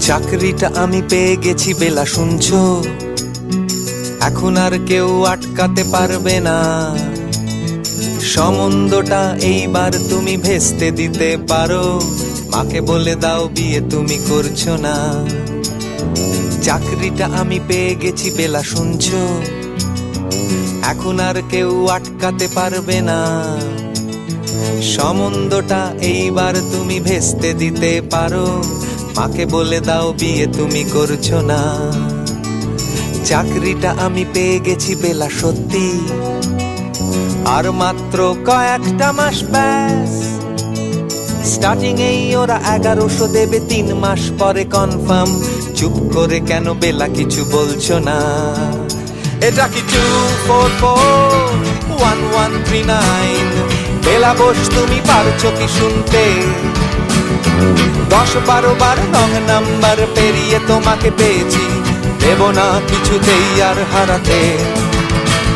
চাকরিটা আমি পেয়ে গেছি বেলা, শুনছো? এখন আর কেউ আটকাতে পারবে না। সম্বন্ধটা এইবার তুমি ভেস্তে দিতে পারো। মাকে বলে দাও বিয়ে তুমি করছো না। চাকরিটা আমি পেয়ে গেছি বেলা, শুনছো? এখন আর কেউ আটকাতে পারবে না। সম্বন্ধটা এইবার তুমি ভেস্তে দিতে পারো। মাকে বলে দাও বিয়ে তুমি করছো না। চাকরিটা আমি পেয়ে গেছি বেলা, সত্যি আর মাত্র কয়েকটা মাস ব্যাস। স্টার্টিং এই ওরা 1100 দেবে, 3 মাস পরে কনফার্ম। চুপ করে কেন বেলা কিছু বলছো না? এটা কি 2441139? বেলা বোস তুমি পারছো কি শুনতে? 10-12 বার রং নাম্বার পেরিয়ে তোমাকে পেয়েছি, দেব না কিছুতেই আর হারাতে।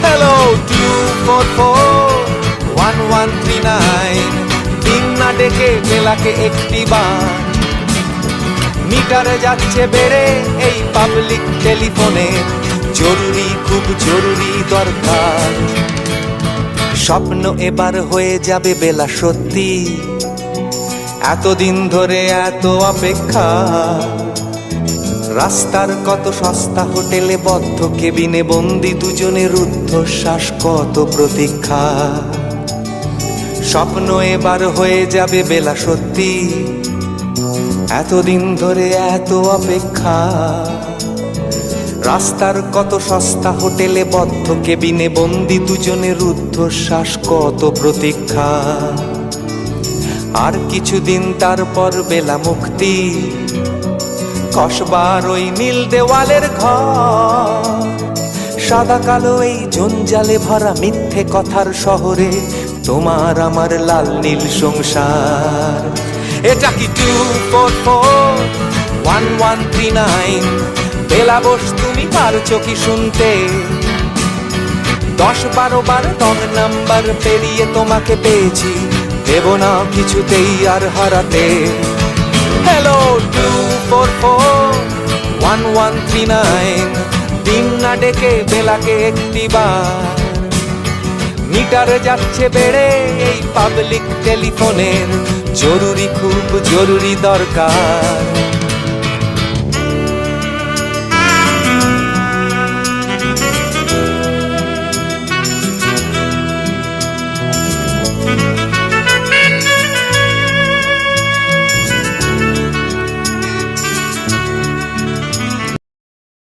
হ্যালো 2441139, দিন না ডেকে বেলাকে একটি বার। মিটারে যাচ্ছে বেড়ে এই পাবলিক টেলিফোনে, জরুরি খুব জরুরি দরকার। স্বপ্ন এবার হয়ে যাবে বেলা, সত্যি এতদিন ধরে এত অপেক্ষা। রাস্তার কত সস্তা হোটেলে বদ্ধ কেবিনে বন্দি দুজনে রুদ্ধশ্বাস, কত প্রতীক্ষা। স্বপ্ন এবার হয়ে যাবে বেলা, সত্যি এতদিন ধরে এত অপেক্ষা। রাস্তার কত সস্তা হোটেলে বদ্ধ কেবিনে বন্দি দুজনে রুদ্ধশ্বাস, কত প্রতীক্ষা। আর কিছুদিন তারপর বেলা মুক্তি, কসবার ওই নীল দেওয়ালের ঘর। সাদা কালো এই জঞ্জালে ভরা মিথ্যে কথার শহরে তোমার আমার লাল নীল সংসার। এটা কি 2441139? বেলা বোস তুমি পারছো কি শুনতে? 10-12 বার রং নাম্বার পেরিয়ে তোমাকে পেয়েছি, দেব না কিছুতেই আর হারাতে। হ্যালো 2441139, দিন না ডেকে বেলাকে একটি বার। মিটারে যাচ্ছে বেড়ে এই পাবলিক টেলিফোনের, জরুরি খুব জরুরি দরকার।